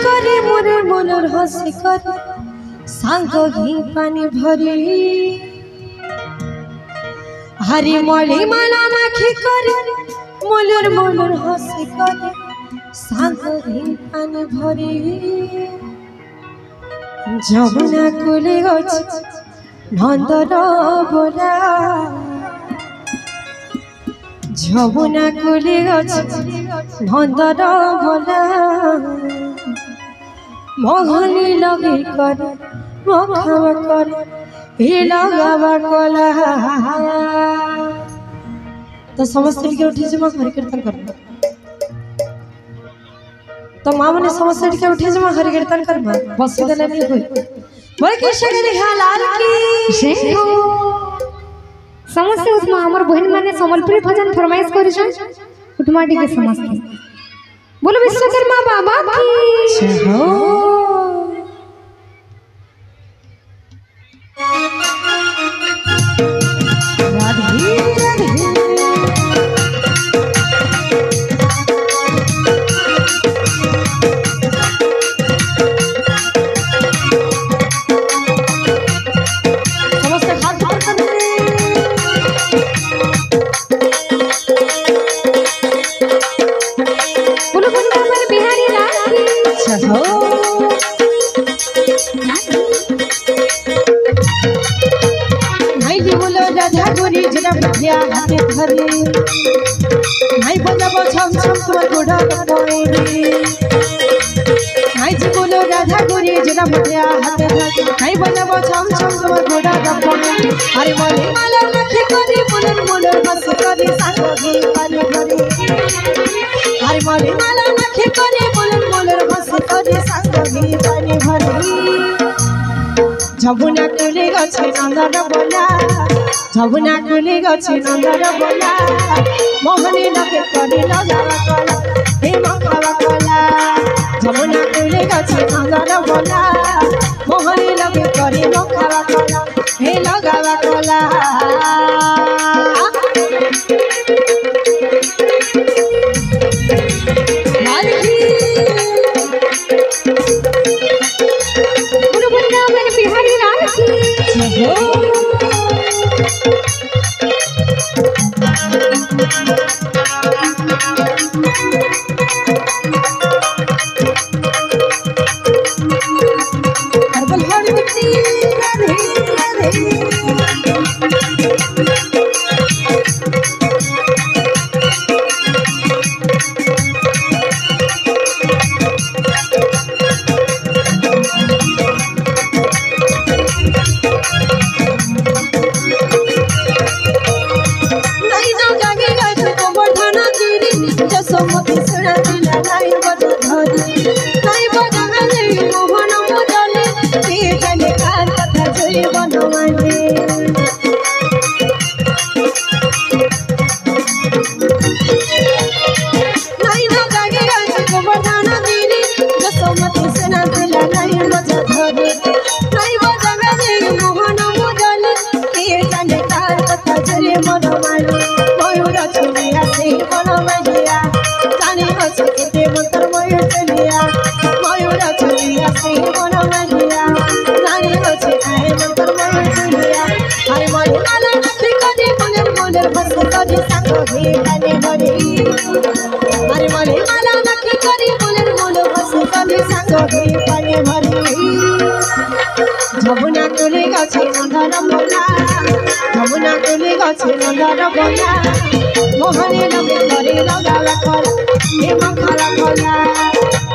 करे मोरे मोनर हसी करे सांग घी पानी भरी हरी मली माला माखी करे मोलर मोलर हसी करे सांग घी पानी भरी যমুনা কুলে গছ নন্দর বলা যমুনা কুলে গছ নন্দর বলা মোহনী লগে কর মখাবা কর হে লগাবা কলা তো সমস্ত টিকে উঠি যে হরি কীর্তন করবা तो माँ मैंने समस्या के उठे जमा हरि कीर्तन कर बस देले नहीं होई बोल के शगन हालाल की समस्या उठमा हमर बहन माने संबलपुरी भजन फरमाइश करि छन उठमा टिके समस्या बोलो विश्वकर्मा बाबा की हो राधे राधे हाथे धरे नाई बजाबो छम छम तुम्हार गोड़ा पड़े नाई जी बोलो राधा गोरी जरा मटिया हाथे धरे नाई बजाबो छम छम तुम्हार गोड़ा पड़े अरे मोले माला नखे करे मोलर मोलर बस करे सांगोगी पानी भरे अरे मोले माला नखे करे मोलर मोलर बस करे सांगोगी पानी भरे যমুনা কুলে গছে নন্দর বলা যমুনা কুলে গছে নন্দর বলা মোহনী লগে করে লগাবা কলা হে মখাবা কলা যমুনা কুলে গছে নন্দর বলা মোহনী লগে করে মখাবা কলা হে লগাবা কলা যমুনা কুলে গছে নন্দর বলা যমুনা কুলে গছে নন্দর বলা মোহনী লগে করে লগাবা কলা হে মখাবা কলা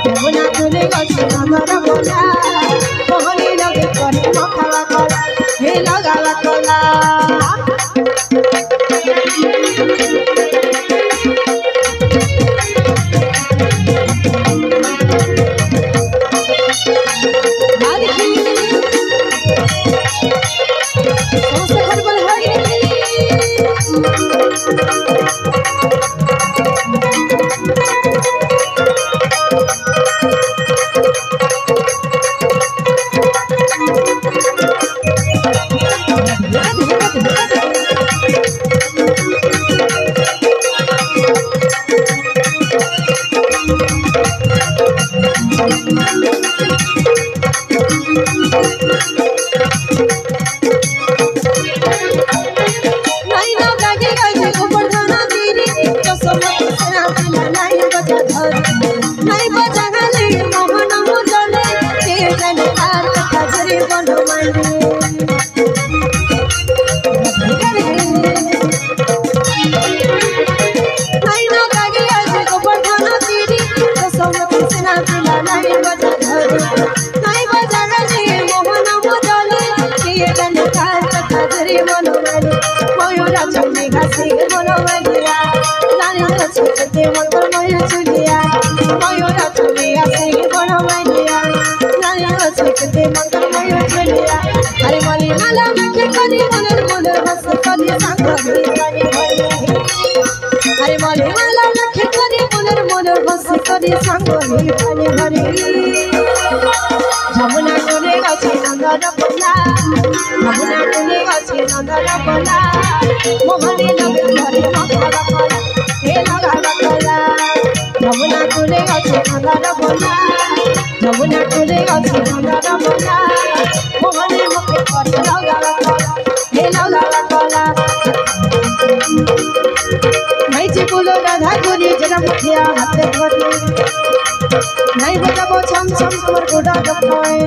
যমুনা কুলে গছে নন্দর বলা মোহনী লগে করে মখাবা কলা হে লগাবা কলা पिला नहीं बजा धरे नहीं बजा रे मोहन मुदले किए जन का कथरी मनोमल मयूरा चुनी घासी मनोमलिया नानी तो छुटे मंत्र मयूर चुलिया मयूरा चुनी घासी मनोमलिया नानी तो छुटे मंत्र मयूर चुलिया अरे मली माला नखे करी मनर मनर हंस करी सांग भरी भरी अरे मली माला नखे करी मनर मनर हंस करी सांग भरी भरी যমুনা কোলে গছে নন্দন কোলা যমুনা কোলে গছে নন্দন কোলা মোহনে লগে ধরে মখলা কোলা হে লাগা কোলা যমুনা কোলে গছে নন্দন কোলা যমুনা কোলে গছে নন্দন কোলা মোহনে মুখে করে লাগা কোলা হে লাগা কোলা নাইছে বলো রাধা করি জনা মুখিয়া হাতে ধরে नहीं बजाबो छम छम तोर गोडा दफाए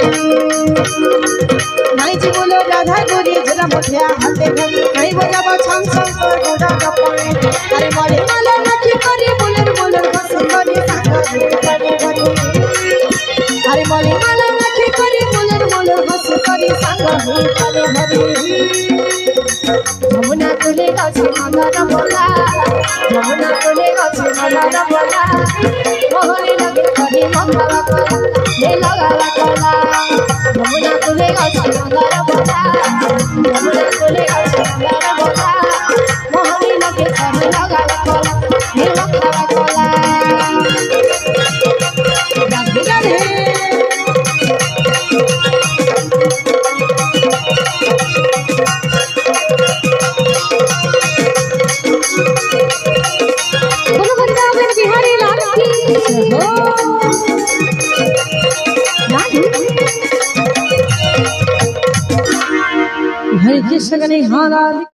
नहीं जी बोलो राधा गोरी जरा मुठिया हाथे धर नहीं बजाबो छम छम तोर गोडा दफाए अरे मारे माला नखी करी बोलर बोलर बस करी सांगा करी करी अरे मारे माला नखी करी बोलर बोलर बस करी सांगा करी करी যমুনা কোলে গছে নন্দন কোলা যমুনা কোলে গছে নন্দন কোলা মোহনে লগে ধরে মখলা কোলা হে লাগা কোলা যমুনা কোলে গছে নন্দন কোলা যমুনা কোলে গছে নন্দন কোলা মোহনে লগে ধরে লাগা কোলা হে মখলা কোলা রাধে রাধে हरे कृष्ण गणे हारा